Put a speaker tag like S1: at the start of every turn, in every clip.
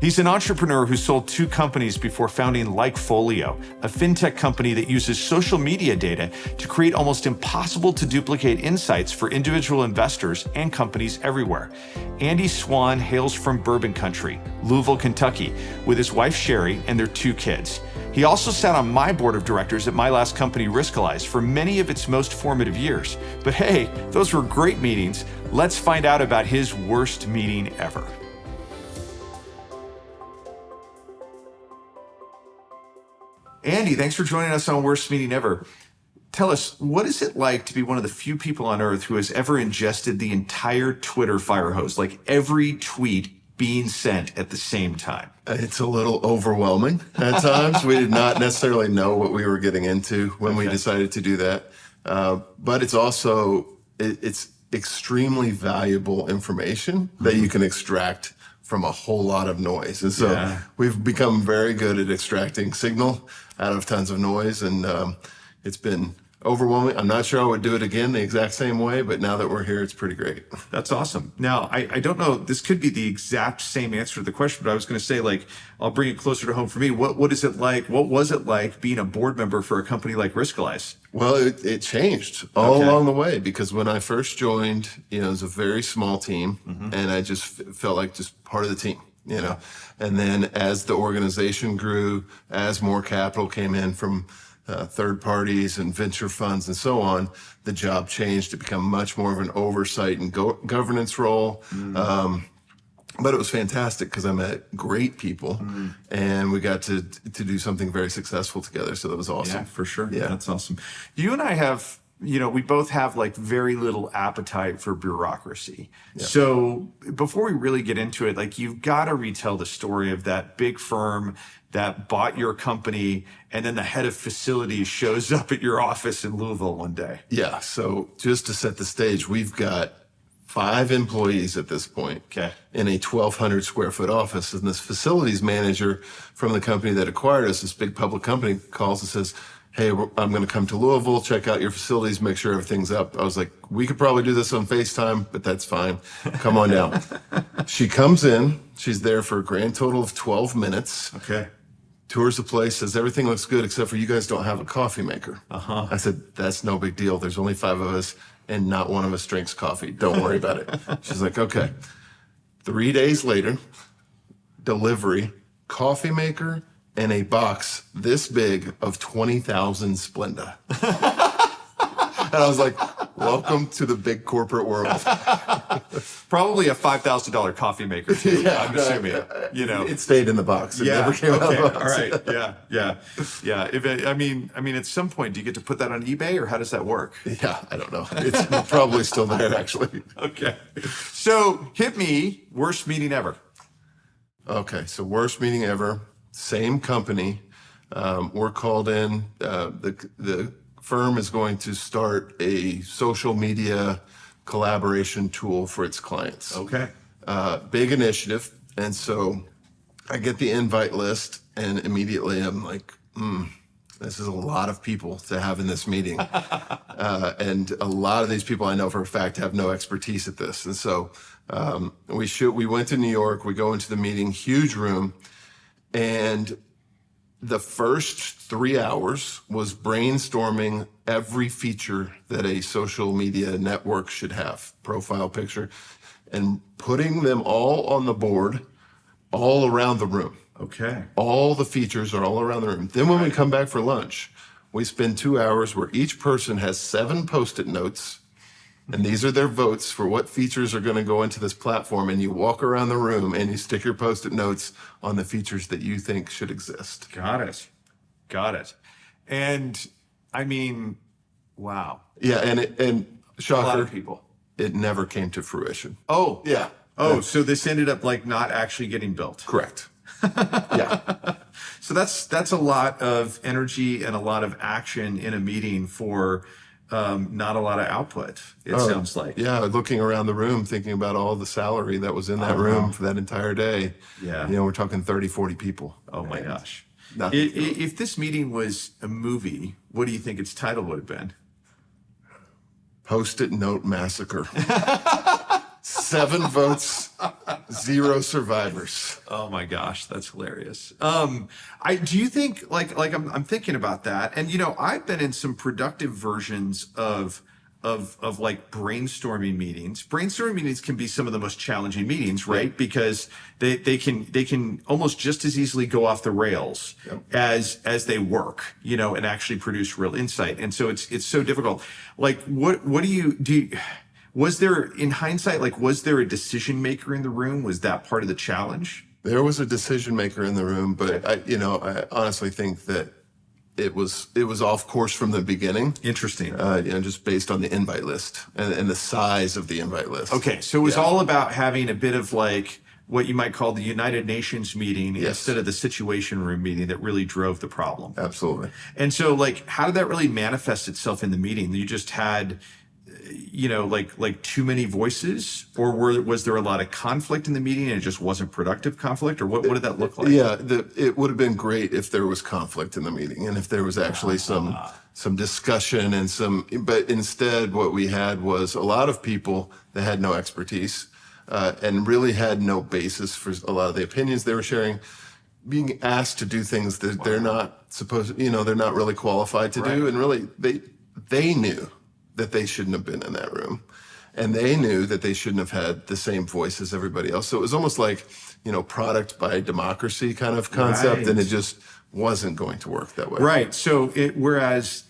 S1: He's an entrepreneur who sold 2 companies before founding Likefolio, a fintech company that uses social media data to create almost impossible to duplicate insights for individual investors and companies everywhere. Andy Swan hails from Bourbon Country, Louisville, Kentucky, with his wife Sherry and their 2 kids. He also sat on my board of directors at my last company, Riskalyze, for many of its most formative years. But hey, those were great meetings. Let's find out about his worst meeting ever. Andy, thanks for joining us on Worst Meeting Ever. Tell us, what is it like to be one of the few people on earth who has ever ingested the entire Twitter fire hose, like every tweet being sent at the same time?
S2: It's a little overwhelming at times. We did not necessarily know what we were getting into when we decided to do that. But it's also, it's extremely valuable information that you can extract from a whole lot of noise. And so we've become very good at extracting signal out of tons of noise, and it's been overwhelming. I'm not sure I would do it again the exact same way, but now that we're here, it's pretty great.
S1: That's awesome. Now, I don't know, this could be the exact same answer to the question, but I was going to say, like, I'll bring it closer to home for me. What is it like? What was it like being a board member for a company like Riskalyze?
S2: Well, it changed all along the way, because when I first joined, it was a very small team, and I just felt like just part of the team, And then as the organization grew, as more capital came in from third parties and venture funds and so on, the job changed to become much more of an oversight and governance role. But it was fantastic because I met great people, and we got to do something very successful together. So that was awesome.
S1: Yeah, for sure. Yeah, that's awesome. You and I have, we both have like very little appetite for bureaucracy. Yeah. So before we really get into it, like, you've got to retell the story of that big firm that bought your company, and then the head of facilities shows up at your office in Louisville one day.
S2: Yeah. So just to set the stage, we've got 5 employees at this point in a 1,200 square foot office. And this facilities manager from the company that acquired us, this big public company, calls and says, "Hey, I'm going to come to Louisville, check out your facilities, make sure everything's up." I was like, "We could probably do this on FaceTime, but that's fine. Come on down." She comes in. She's there for a grand total of 12 minutes. Tours the place, says everything looks good except for you guys don't have a coffee maker. I said, "That's no big deal. There's only 5 of us, and not one of us drinks coffee. Don't worry about it." She's like, "Okay." 3 days later, delivery, coffee maker, and a box this big of 20,000 Splenda. And I was like, welcome to the big corporate world.
S1: Probably a $5,000 coffee maker too, I'm assuming.
S2: It stayed in the box. It never came out of the box.
S1: All right. Yeah. I mean, at some point, do you get to put that on eBay, or how does that work?
S2: Yeah, I don't know. It's probably still there, actually.
S1: Okay. So hit me, worst meeting ever.
S2: Okay. So worst meeting ever. Same company. We're called in. The firm is going to start a social media collaboration tool for its clients. Big initiative. And so I get the invite list, and immediately I'm like, this is a lot of people to have in this meeting. And a lot of these people I know for a fact have no expertise at this. And so we went to New York, we go into the meeting, huge room, and the first 3 hours was brainstorming every feature that a social media network should have, profile picture, and putting them all on the board, all around the room. All the features are all around the room. Then when we come back for lunch, we spend 2 hours where each person has 7 Post-it notes, and these are their votes for what features are going to go into this platform. And you walk around the room and you stick your Post-it notes on the features that you think should exist.
S1: Got it. And I mean, wow.
S2: Yeah, and shocker,
S1: a lot of people.
S2: It never came to fruition.
S1: Oh,
S2: yeah.
S1: So this ended up like not actually getting built.
S2: Correct. Yeah.
S1: So that's a lot of energy and a lot of action in a meeting for not a lot of output, it sounds like.
S2: Yeah, looking around the room, thinking about all the salary that was in that room for that entire day.
S1: Yeah.
S2: We're talking 30, 40 people.
S1: Oh my gosh. If this meeting was a movie, what do you think its title would have been?
S2: Post-it note massacre. 7 votes, 0 survivors.
S1: Oh my gosh, that's hilarious. Do you think I'm thinking about that, and I've been in some productive versions of like brainstorming meetings. Brainstorming meetings can be some of the most challenging meetings, right? Because they can almost just as easily go off the rails as they work, and actually produce real insight. And so it's so difficult. Like what do you was there, in hindsight, was there a decision maker in the room? Was that part of the challenge?
S2: There was a decision maker in the room, but I honestly think that it was off course from the beginning.
S1: Interesting.
S2: Just based on the invite list and the size of the invite list.
S1: Okay, so it was all about having a bit of what you might call the United Nations meeting instead of the Situation Room meeting that really drove the problem.
S2: Absolutely.
S1: And so, how did that really manifest itself in the meeting? You just had, too many voices, or was there a lot of conflict in the meeting and it just wasn't productive conflict, or what did that look like?
S2: Yeah, it would have been great if there was conflict in the meeting and if there was actually some discussion but instead what we had was a lot of people that had no expertise and really had no basis for a lot of the opinions they were sharing, being asked to do things that they're not supposed, they're not really qualified to do, and really they knew that they shouldn't have been in that room. And they knew that they shouldn't have had the same voice as everybody else. So it was almost like, product by democracy kind of concept. Right. And it just wasn't going to work that way.
S1: Right. So whereas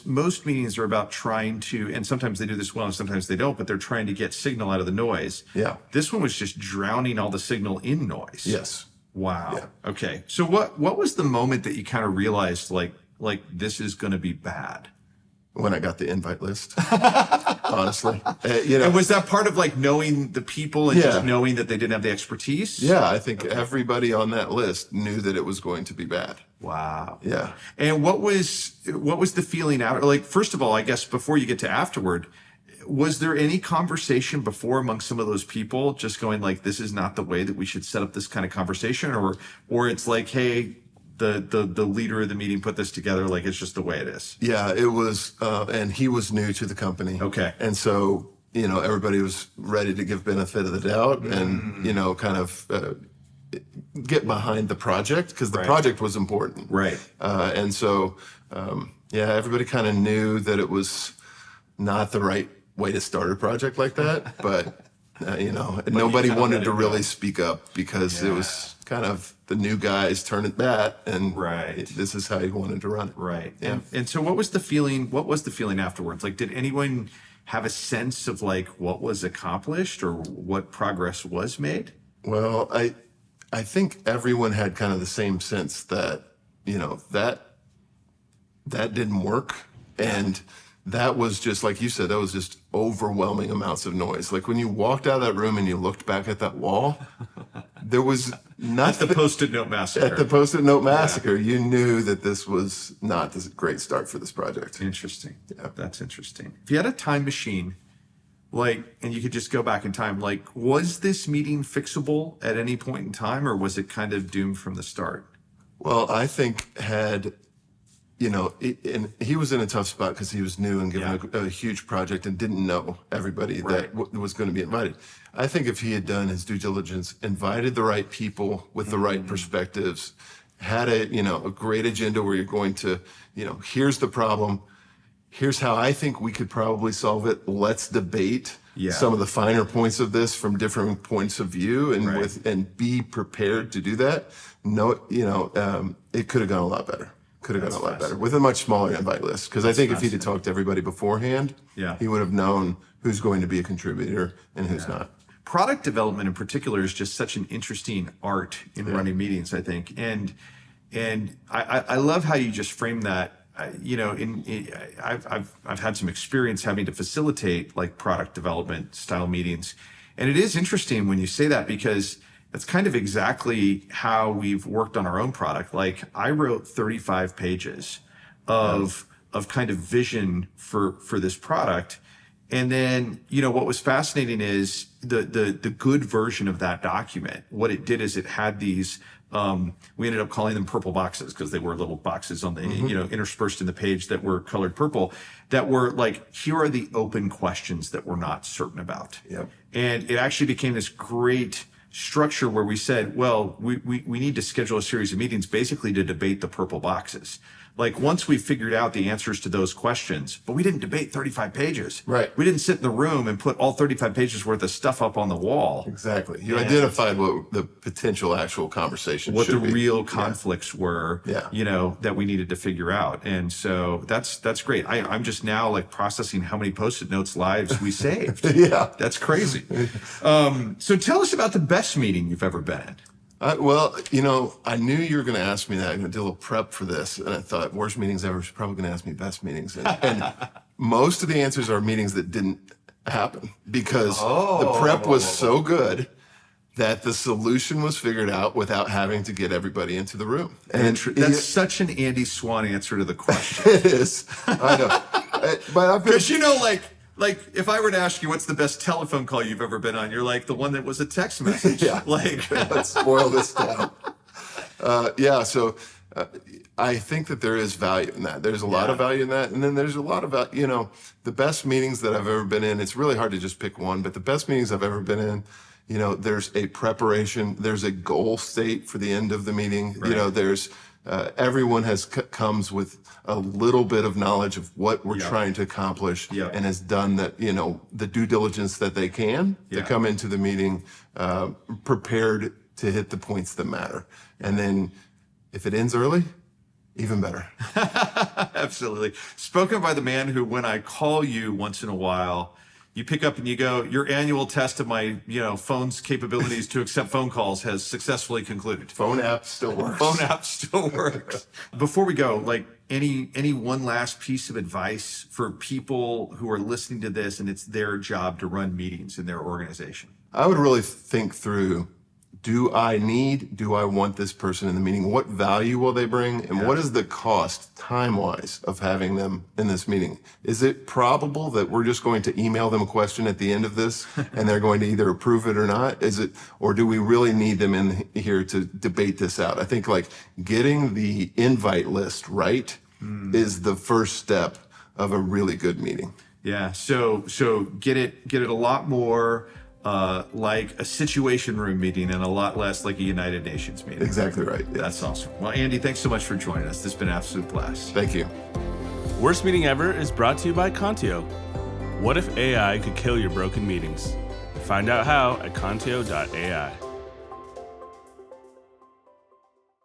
S1: most meetings are about trying to, and sometimes they do this well and sometimes they don't, but they're trying to get signal out of the noise.
S2: Yeah.
S1: This one was just drowning all the signal in noise.
S2: Yes.
S1: Wow.
S2: Yeah.
S1: Okay. So what was the moment that you kind of realized like this is going to be bad?
S2: When I got the invite list, honestly.
S1: And was that part of knowing the people and just knowing that they didn't have the expertise?
S2: Yeah, I think everybody on that list knew that it was going to be bad.
S1: Wow.
S2: Yeah.
S1: And what was the feeling out? First of all, I guess before you get to afterward, was there any conversation before among some of those people just going this is not the way that we should set up this kind of conversation, or it's hey, the leader of the meeting put this together, it's just the way it is?
S2: Yeah, it was, and he was new to the company.
S1: Okay.
S2: And so, everybody was ready to give benefit of the doubt and, kind of get behind the project because the project was important.
S1: Right.
S2: And so, everybody kind of knew that it was not the right way to start a project like that, but nobody wanted to really speak up because it was kind of the new guys turn it bat, and this is how you wanted to run it.
S1: Right.
S2: Yeah.
S1: And so what was the feeling afterwards? Did anyone have a sense of what was accomplished or what progress was made?
S2: Well, I think everyone had kind of the same sense that, that didn't work. And that was just, like you said, that was just overwhelming amounts of noise. When you walked out of that room and you looked back at that wall, there was nothing.
S1: At the Post-it Note Massacre.
S2: At the Post-it Note Massacre, you knew that this was not a great start for this project.
S1: Interesting.
S2: Yeah.
S1: That's interesting. If you had a time machine, and you could just go back in time, was this meeting fixable at any point in time, or was it kind of doomed from the start?
S2: Well, I think and he was in a tough spot because he was new and given a huge project and didn't know everybody that was going to be invited. I think if he had done his due diligence, invited the right people with the right perspectives, had a great agenda where you're going to, here's the problem, here's how I think we could probably solve it. Let's debate some of the finer points of this from different points of view, and be prepared to do that. It could have gone a lot better. Could have gone a lot better with a much smaller invite list. Because I think if he'd have talked to everybody beforehand, he would have known who's going to be a contributor and who's not.
S1: Product development in particular is just such an interesting art in running meetings, I think. And I love how you just frame that. I've had some experience having to facilitate product development style meetings. And it is interesting when you say that, because that's kind of exactly how we've worked on our own product. I wrote 35 pages of kind of vision for this product. And then, what was fascinating is the good version of that document. What it did is it had these, we ended up calling them purple boxes because they were little boxes on the, interspersed in the page that were colored purple, that were like, here are the open questions that we're not certain about.
S2: Yep.
S1: And it actually became this great structure where we said, well, we need to schedule a series of meetings basically to debate the purple boxes. Like once we figured out the answers to those questions, but we didn't debate 35 pages.
S2: Right.
S1: We didn't sit in the room and put all 35 pages worth of stuff up on the wall.
S2: Exactly. You identified what the potential actual conversation
S1: What
S2: should
S1: the
S2: be.
S1: real conflicts were, that we needed to figure out. And so that's great. I'm just now like processing how many Post-it notes lives we saved.
S2: Yeah.
S1: That's crazy. So tell us about the best meeting you've ever been in.
S2: Well, I knew you were going to ask me that. I'm going to do a little prep for this. And I thought worst meetings ever. She's probably going to ask me best meetings. And most of the answers are meetings that didn't happen because the prep was so good that the solution was figured out without having to get everybody into the room. And
S1: that's such an Andy Swan answer to the question.
S2: It is. I know. But I've been...
S1: Because like if I were to ask you what's the best telephone call you've ever been on, you're like the one that was a text message.
S2: Yeah.
S1: Like
S2: let's spoil this down. So I think that there is value in that. There's a lot of value in that. And then there's a lot of, the best meetings that I've ever been in, it's really hard to just pick one, but the best meetings I've ever been in, there's a preparation, there's a goal state for the end of the meeting.
S1: Right.
S2: There's, everyone comes with a little bit of knowledge of what we're trying to accomplish and has done that, the due diligence that they can to come into the meeting, prepared to hit the points that matter. And then if it ends early, even better.
S1: Absolutely. Spoken by the man who, when I call you once in a while, you pick up and you go, your annual test of my, phone's capabilities to accept phone calls has successfully concluded.
S2: Phone app still works.
S1: Phone app still works. Before we go, like any one last piece of advice for people who are listening to this and it's their job to run meetings in their organization?
S2: I would really think through, do I want this person in the meeting? What value will they bring? And what is the cost time-wise of having them in this meeting? Is it probable that we're just going to email them a question at the end of this and they're going to either approve it or not? Or do we really need them in here to debate this out? I think like getting the invite list right is the first step of a really good meeting.
S1: Yeah. So get it a lot more like a situation room meeting and a lot less like a United Nations meeting.
S2: Exactly right. Yes.
S1: That's awesome. Well, Andy, thanks so much for joining us. This has been an absolute blast.
S2: Thank you.
S3: Worst Meeting Ever is brought to you by Contio. What if AI could kill your broken meetings? Find out how at Contio.ai.